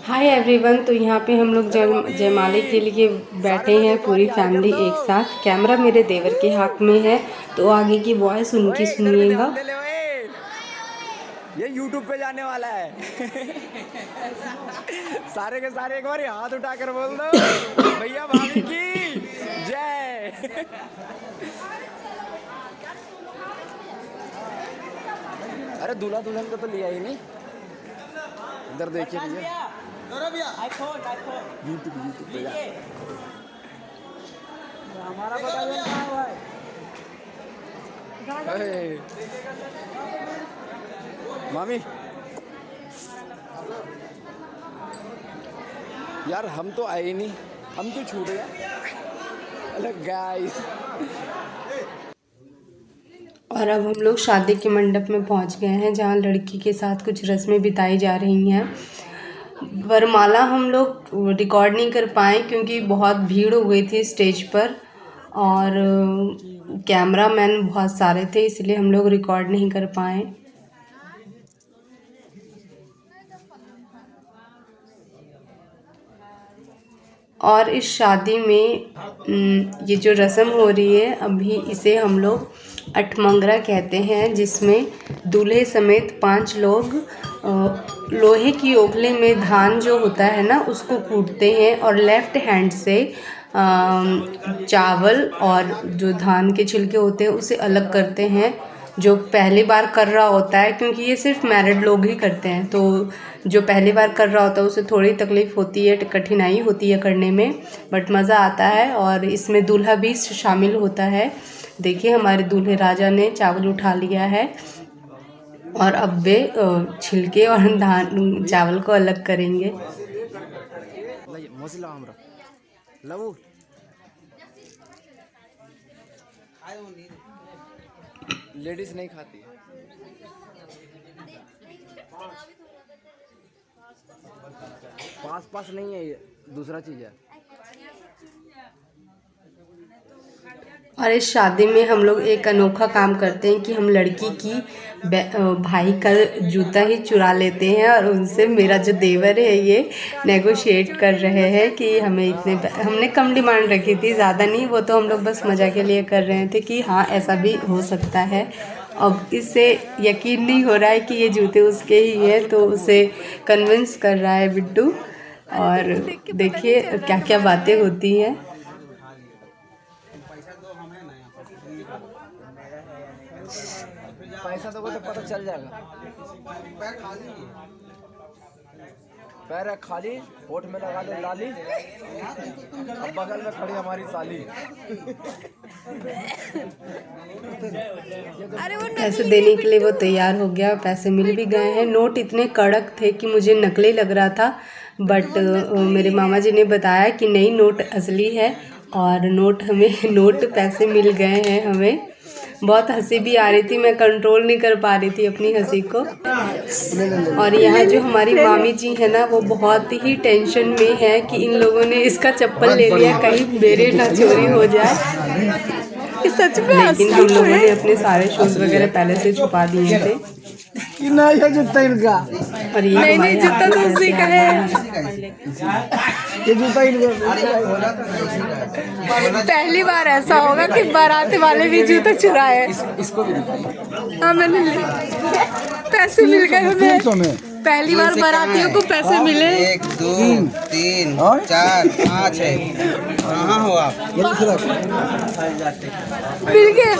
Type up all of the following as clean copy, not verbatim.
Hi everyone. तो यहाँ पे हम लोग जयमाले के लिए बैठे हैं पूरी फैमिली एक साथ। कैमरा मेरे देवर के हाथ में है तो आगे की वॉइस उनकी सुनिएगा। ये YouTube पे जाने वाला है। सारे के सारे एक बार हाथ उठाकर बोल दो भैया भाभी की जय। अरे दूल्हा दुल्हन को तो लिया ही नहीं। इधर देखिए भैया यूट्यूब पे जा। हमारा मामी यार हम तो आए ही नहीं, हम क्यों छूट गए। अरे गाइस, और अब हम लोग शादी के मंडप में पहुँच गए हैं जहाँ लड़की के साथ कुछ रस्में बिताई जा रही हैं। वरमाला हम लोग रिकॉर्ड नहीं कर पाए क्योंकि बहुत भीड़ हो गई थी स्टेज पर और कैमरामैन बहुत सारे थे, इसलिए हम लोग रिकॉर्ड नहीं कर पाए। और इस शादी में ये जो रस्म हो रही है अभी, इसे हम लोग अठमंगरा कहते हैं, जिसमें दूल्हे समेत 5 लोग लोहे की ओखली में धान जो होता है ना उसको कूटते हैं और लेफ़्ट हैंड से चावल और जो धान के छिलके होते हैं उसे अलग करते हैं। जो पहली बार कर रहा होता है, क्योंकि ये सिर्फ मैरिड लोग ही करते हैं, तो जो पहली बार कर रहा होता है उसे थोड़ी तकलीफ़ होती है, कठिनाई होती है करने में, बट मज़ा आता है। और इसमें दूल्हा भी शामिल होता है। देखिए हमारे दूल्हे राजा ने चावल उठा लिया है और अब वे छिलके और धान चावल को अलग करेंगे। लेडीज नहीं खाती। पास नहीं है, ये दूसरा चीज है। और इस शादी में हम लोग एक अनोखा काम करते हैं कि हम लड़की की भाई का जूता ही चुरा लेते हैं और उनसे मेरा जो देवर है ये नेगोशिएट कर रहे हैं कि हमें हमने कम डिमांड रखी थी, ज़्यादा नहीं, वो तो हम लोग बस मज़ा के लिए कर रहे थे कि हाँ ऐसा भी हो सकता है। अब इससे यकीन नहीं हो रहा है कि ये जूते उसके ही हैं, तो उसे कन्विंस कर रहा है बिट्टू। और देखिए क्या क्या बातें होती हैं। पैसा दोगे तो पता चल जाएगा। पैर है खाली, होठ में लगा ले लाली, अब बगल में खड़ी हमारी साली। पैसे देने के लिए वो तैयार हो गया, पैसे मिल भी गए हैं। नोट इतने कड़क थे कि मुझे नकली लग रहा था, बट मेरे मामा जी ने बताया कि नहीं, नोट असली है और नोट पैसे मिल गए हैं हमें। बहुत हंसी भी आ रही थी, मैं कंट्रोल नहीं कर पा रही थी अपनी हंसी को। और यहाँ जो हमारी मामी जी है ना, वो बहुत ही टेंशन में है कि इन लोगों ने इसका चप्पल ले लिया, कहीं मेरे ना चोरी हो जाए। सच में, लेकिन हम लोगों ने अपने सारे शूज वगैरह पहले से छुपा दिए थे। जूता इनका और ये नहीं जूता तो उसी का है। ये जूता पहली बार ऐसा होगा कि बारात वाले भी जूता चुराए। इसको भी हाँ मैंने पैसे मिल गए हमें। पहली बार बारातियों को पैसे मिले। 1 2 3 4 5 है। कहाँ हो आप? मिल गए।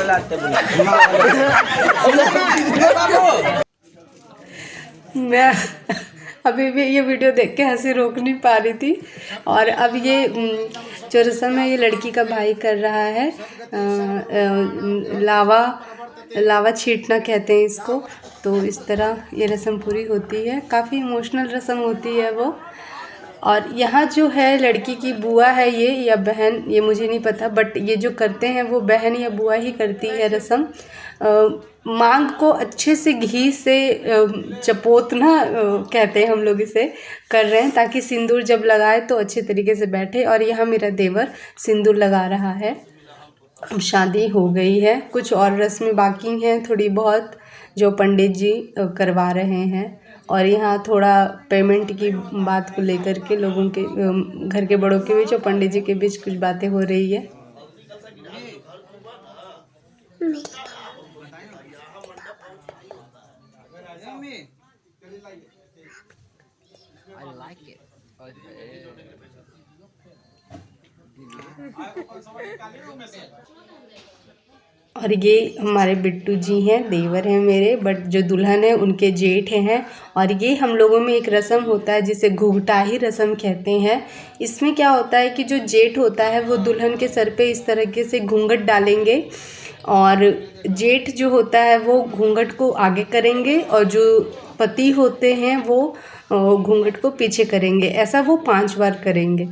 मैं अभी भी ये वीडियो देख के हंसी रोक नहीं पा रही थी। और अब ये जो रस्म है ये लड़की का भाई कर रहा है। लावा छींटना कहते हैं इसको। तो इस तरह ये रस्म पूरी होती है, काफ़ी इमोशनल रस्म होती है वो। और यहाँ जो है लड़की की बुआ है ये या बहन, ये मुझे नहीं पता, बट ये जो करते हैं वो बहन या बुआ ही करती है रस्म। मांग को अच्छे से घी से चपोतना कहते हैं हम लोग इसे, कर रहे हैं ताकि सिंदूर जब लगाए तो अच्छे तरीके से बैठे। और यहाँ मेरा देवर सिंदूर लगा रहा है। अब शादी हो गई है, कुछ और रस्में बाकी हैं थोड़ी बहुत जो पंडित जी करवा रहे हैं। और यहाँ थोड़ा पेमेंट की बात को लेकर के लोगों के घर के बड़ों के बीच और पंडित जी के बीच कुछ बातें हो रही है। और ये हमारे बिट्टू जी हैं, देवर हैं मेरे, बट जो दुल्हन है उनके जेठ हैं। और ये हम लोगों में एक रस्म होता है जिसे घुघटाही रस्म कहते हैं। इसमें क्या होता है कि जो जेठ होता है वो दुल्हन के सर पे इस तरीके से घूंघट डालेंगे और जेठ जो होता है वो घूंघट को आगे करेंगे और जो पति होते हैं वो घूंघट को पीछे करेंगे। ऐसा वो 5 बार करेंगे।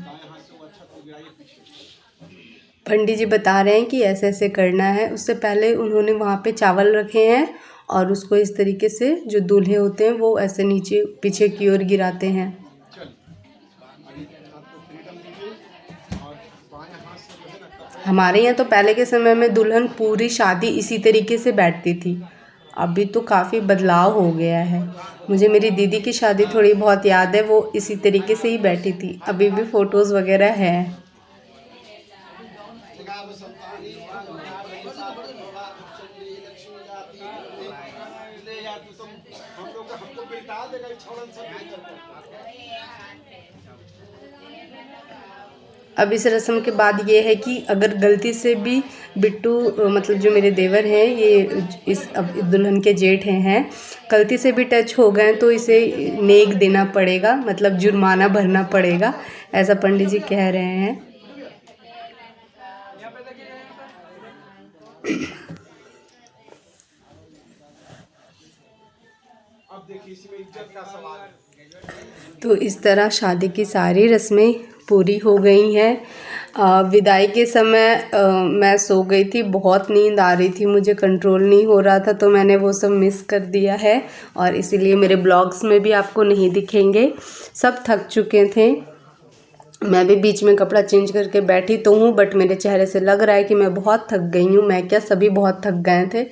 पंडित जी बता रहे हैं कि ऐसे ऐसे करना है। उससे पहले उन्होंने वहाँ पे चावल रखे हैं और उसको इस तरीके से जो दूल्हे होते हैं वो ऐसे नीचे पीछे की ओर गिराते हैं। हमारे यहाँ तो पहले के समय में दुल्हन पूरी शादी इसी तरीके से बैठती थी। अभी तो काफ़ी बदलाव हो गया है। मुझे मेरी दीदी की शादी थोड़ी बहुत याद है, वो इसी तरीके से ही बैठी थी। अभी भी फ़ोटोज़ वगैरह हैं। अब इस रस्म के बाद ये है कि अगर गलती से भी बिट्टू मतलब जो मेरे देवर हैं, ये इस अब दुल्हन के जेठ हैं, गलती से भी टच हो गए तो इसे नेक देना पड़ेगा, मतलब जुर्माना भरना पड़ेगा, ऐसा पंडित जी कह रहे हैं। तो इस तरह शादी की सारी रस्में पूरी हो गई हैं। विदाई के समय मैं सो गई थी, बहुत नींद आ रही थी, मुझे कंट्रोल नहीं हो रहा था, तो मैंने वो सब मिस कर दिया है और इसीलिए मेरे ब्लॉग्स में भी आपको नहीं दिखेंगे। सब थक चुके थे। मैं भी बीच में कपड़ा चेंज करके बैठी तो हूँ, बट मेरे चेहरे से लग रहा है कि मैं बहुत थक गई हूँ। मैं क्या, सभी बहुत थक गए थे,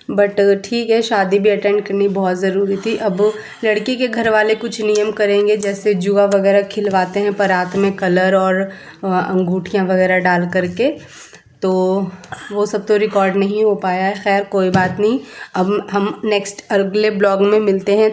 बट ठीक है, शादी भी अटेंड करनी बहुत ज़रूरी थी। अब लड़की के घर वाले कुछ नियम करेंगे, जैसे जुआ वगैरह खिलवाते हैं बारात में, कलर और अंगूठियाँ वगैरह डाल करके, तो वो सब तो रिकॉर्ड नहीं हो पाया है। खैर कोई बात नहीं, अब हम नेक्स्ट अगले ब्लॉग में मिलते हैं।